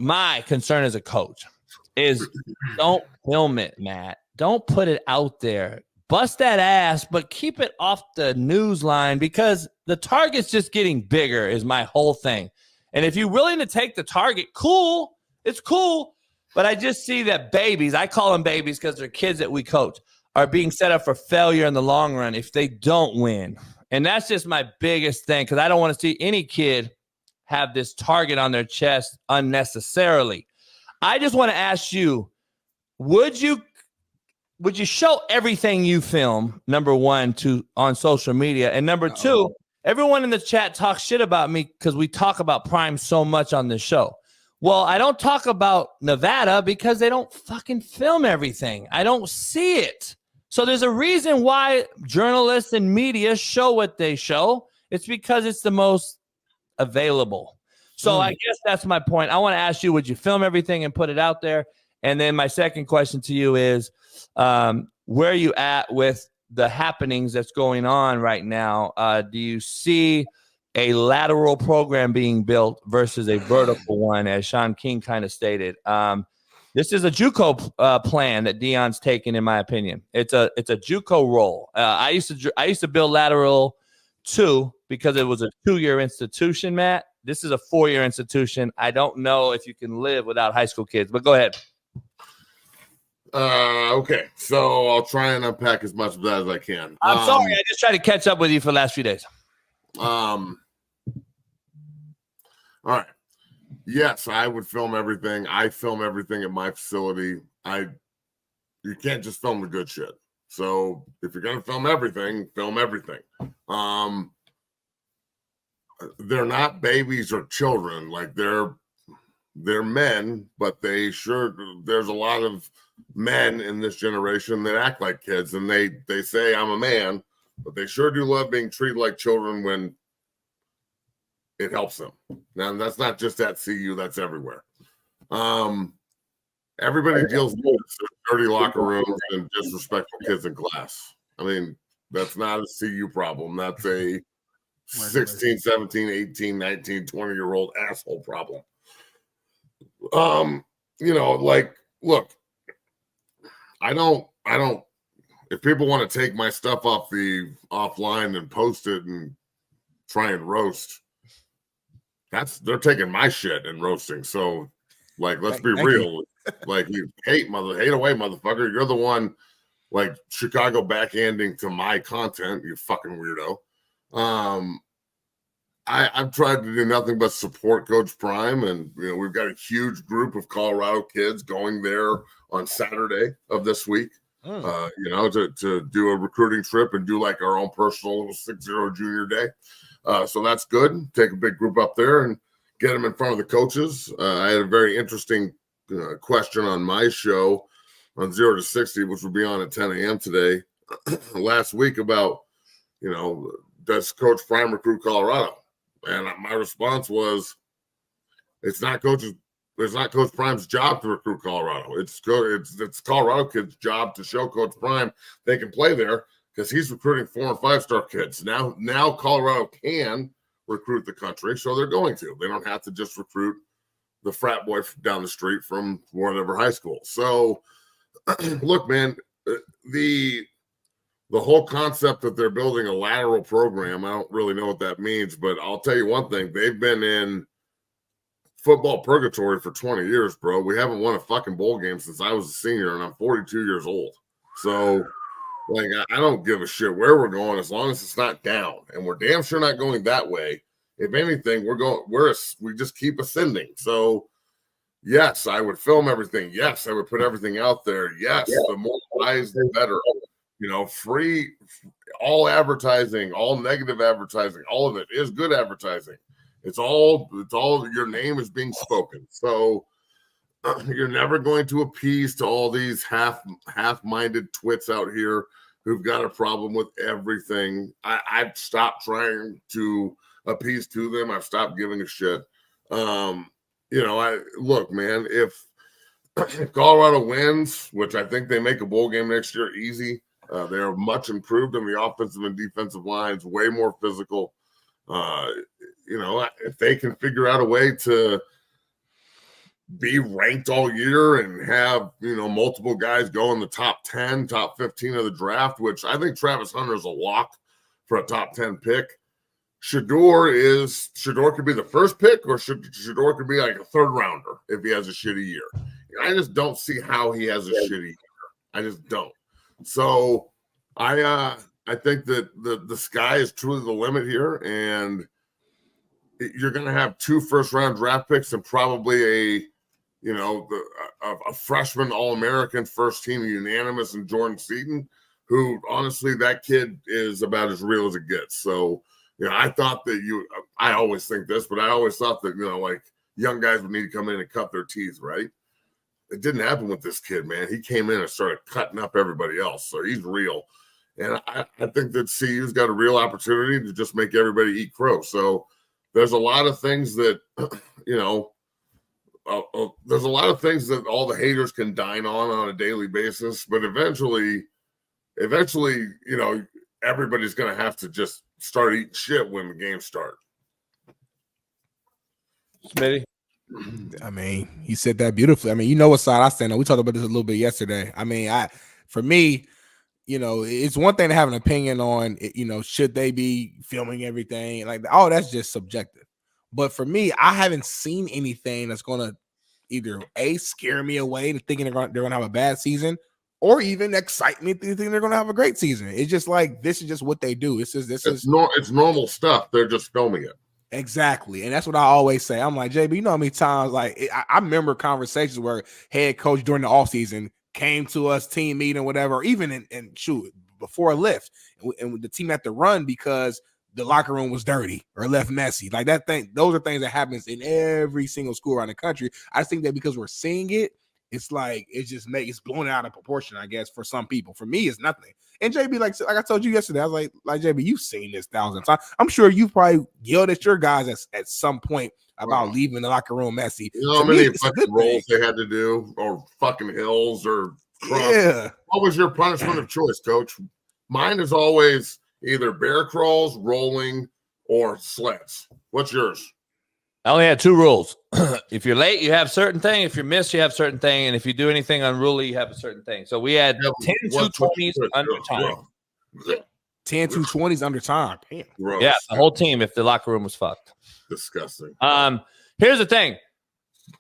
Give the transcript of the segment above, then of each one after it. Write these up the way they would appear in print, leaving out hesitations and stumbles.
my concern as a coach is don't film it, Matt. Don't put it out there. Bust that ass, but keep it off the news line because the target's just getting bigger is my whole thing. And if you're willing to take the target, cool. It's cool. But I just see that babies, I call them babies because they're kids that we coach, are being set up for failure in the long run if they don't win. And that's just my biggest thing because I don't want to see any kid have this target on their chest unnecessarily. I just want to ask you, would you show everything you film, number one, on social media? And number two, everyone in the chat talks shit about me because we talk about Prime so much on this show. Well, I don't talk about Nevada because they don't fucking film everything. I don't see it. So there's a reason why journalists and media show what they show. It's because it's the most available. So I guess that's my point. I want to ask you, would you film everything and put it out there? And then my second question to you is, where are you at with the happenings that's going on right now? Do you see a lateral program being built versus a vertical one, as Shaun King kind of stated? This is a JUCO plan that Deion's taken, in my opinion. It's a JUCO role. I used to build lateral 2 because it was a 2-year institution, Matt. This is a 4-year institution. I don't know if you can live without high school kids, but go ahead. Okay, so I'll try and unpack as much of that as I can. I'm sorry, I just tried to catch up with you for the last few days. All right. Yes, I would film everything. I film everything at my facility. You can't just film the good shit. So if you're gonna film everything, film everything. They're not babies or children. Like they're men, but there's a lot of men in this generation that act like kids, and they say I'm a man, but they sure do love being treated like children when it helps them. Now that's not just at CU, that's everywhere. Everybody deals with dirty locker rooms and disrespectful kids in class. I mean, that's not a CU problem. That's a 16, 17, 18, 19, 20-year-old asshole problem. Look, I don't if people want to take my stuff offline and post it and try and roast, they're taking my shit and roasting. So let's be real. You hate away, motherfucker. You're the one Chicago backhanding to my content, you fucking weirdo. I've tried to do nothing but support Coach Prime, and we've got a huge group of Colorado kids going there on Saturday of this week. To do a recruiting trip and do our own personal 6-0 junior day. So that's good. Take a big group up there and get them in front of the coaches. I had a very interesting question on my show on 0 to 60, which will be on at 10 a.m. today, last week about, does Coach Prime recruit Colorado? And my response was, it's not Coach Prime's job to recruit Colorado. It's Colorado kids' job to show Coach Prime they can play there because he's recruiting 4- and 5-star kids. Now Colorado can recruit the country, so they're going to. They don't have to just recruit the frat boy down the street from whatever high school. So, look, man, the whole concept that they're building a lateral program, I don't really know what that means, but I'll tell you one thing. They've been in football purgatory for 20 years, bro. We haven't won a fucking bowl game since I was a senior, and I'm 42 years old. So, I don't give a shit where we're going as long as it's not down, and we're damn sure not going that way. If anything, we just keep ascending. So, yes, I would film everything. Yes, I would put everything out there. Yes, the more eyes, the better. Free, all advertising, all negative advertising, all of it is good advertising. It's all your name is being spoken. So you're never going to appease to all these half-minded twits out here who've got a problem with everything. I've stopped trying to appease to them. I've stopped giving a shit. Look, man, if Colorado wins, which I think they make a bowl game next year easy, they are much improved in the offensive and defensive lines, way more physical. If they can figure out a way to be ranked all year and have, multiple guys go in the top 10, top 15 of the draft, which I think Travis Hunter is a lock for a top 10 pick. Shedeur could be the first pick, or Shedeur could be like a third rounder if he has a shitty year. I just don't see how he has a shitty year. I just don't. So I think that the sky is truly the limit here, and you're going to have 2 first-round draft picks and probably a freshman All-American first-team unanimous in Jordan Seaton, who honestly that kid is about as real as it gets. So. I thought that I always think this, but I always thought that, like young guys would need to come in and cut their teeth, right? It didn't happen with this kid, man. He came in and started cutting up everybody else. So he's real. And I think that CU's got a real opportunity to just make everybody eat crow. So there's a lot of things that, there's a lot of things that all the haters can dine on a daily basis. But eventually, everybody's going to have to just start eating shit when the games start. Smitty? I mean, he said that beautifully. I mean, what side I stand on. We talked about this a little bit yesterday. I mean, for me, it's one thing to have an opinion on, should they be filming everything? Like, that's just subjective. But for me, I haven't seen anything that's going to either scare me away to thinking they're going to have a bad season, or even excite me thinking they're going to have a great season. It's just like, this is just what they do. It's normal stuff. They're just filming it. Exactly. And that's what I always say. I'm like, JB, how many times, I remember conversations where head coach during the offseason came to us, team meeting, whatever, even before a lift, and the team had to run because the locker room was dirty or left messy. Like that thing, those are things that happens in every single school around the country. I think that because we're seeing it, it's like it's blown out of proportion, I guess, for some people. For me, it's nothing. And JB, like I told you yesterday, I was like JB, you've seen this 1,000 times. I'm sure you probably yelled at your guys at some point about leaving the locker room messy. How many fucking rolls they had to do, or fucking hills, or cross. Yeah. What was your punishment of choice, coach? Mine is always either bear crawls, rolling, or sleds. What's yours? I only had 2 rules. If you're late, you have certain thing. If you miss, you have certain thing. And if you do anything unruly, you have a certain thing. So we had 10 220s under time. 10 220s under time. Damn. Gross. Yeah, the whole team if the locker room was fucked. Disgusting. Here's the thing.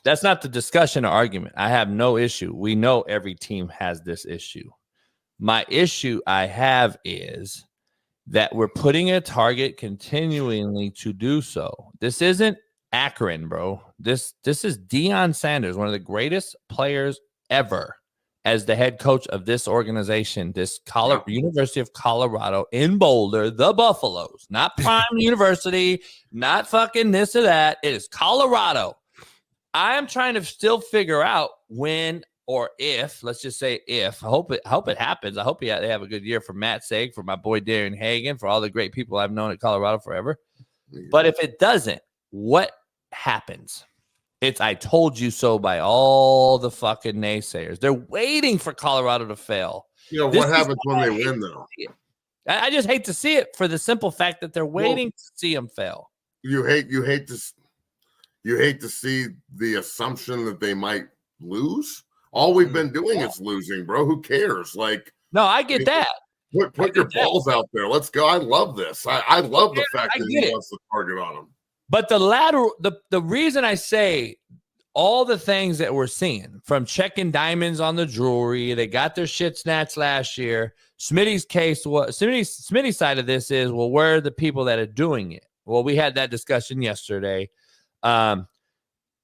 That's not the discussion or argument. I have no issue. We know every team has this issue. My issue I have is that we're putting a target continually to do so. This isn't Akron, bro. This is Deion Sanders, one of the greatest players ever, as the head coach of this organization, this University of Colorado in Boulder, the Buffaloes, not Prime University, not fucking this or that. It is Colorado. I am trying to still figure out when or if, let's just say if. I hope it happens. I hope they have a good year for Matt's sake, for my boy Darren Hagan, for all the great people I've known at Colorado forever. But if it doesn't, what happens? It's I told you so by all the fucking naysayers. They're waiting for Colorado to fail. What happens when they win, though? I just hate to see it for the simple fact that they're waiting to see them fail. You hate to see the assumption that they might lose. All we've been doing is losing, bro. Who cares? No, I get that. Put your balls out there. Let's go. I love this. I love the fact that he wants to target on them. But the reason I say all the things that we're seeing, from checking diamonds on the jewelry, they got their shit snatched last year. Smitty's case, Smitty's side of this is, well, where are the people that are doing it? Well, we had that discussion yesterday. And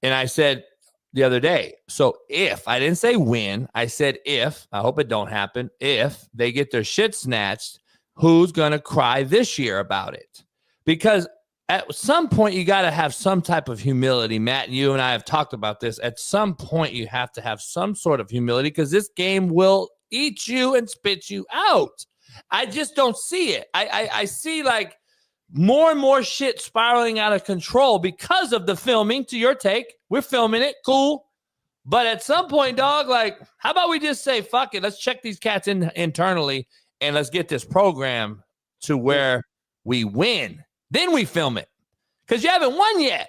I said the other day, so if, I didn't say when, I said if, I hope it don't happen, if they get their shit snatched, who's going to cry this year about it? Because at some point, you got to have some type of humility. Matt, you and I have talked about this. At some point, you have to have some sort of humility, because this game will eat you and spit you out. I just don't see it. I see more and more shit spiraling out of control because of the filming. To your take, we're filming it, cool. But at some point, dog, how about we just say, fuck it, let's check these cats internally, and let's get this program to where we win. Then we film it, because you haven't won yet.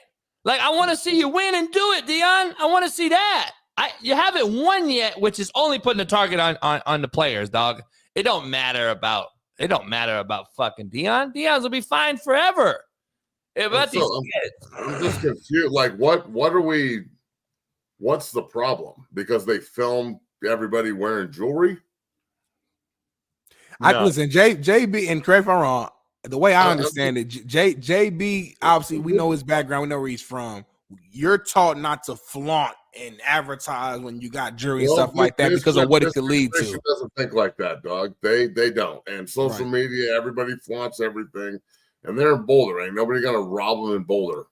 Like, I want to see you win and do it, Deion. I want to see that. You haven't won yet, which is only putting a target on the players, dog. It don't matter about fucking Deion. Deion's will be fine forever. I'm just confused. Like, what's the problem? Because they filmed everybody wearing jewelry? No. Listen, JB, and correct if I'm wrong, the way I understand it, JB, obviously, we know his background, we know where he's from. You're taught not to flaunt and advertise when you got jewelry and stuff like that because of what it could lead to. Doesn't think like that, dog. They don't. And social media, everybody flaunts everything. And they're in Boulder. Ain't nobody gonna rob them in Boulder.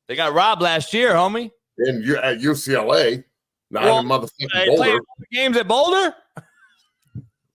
They got robbed last year, homie. And you at UCLA, not in motherfucking Boulder. Games at Boulder?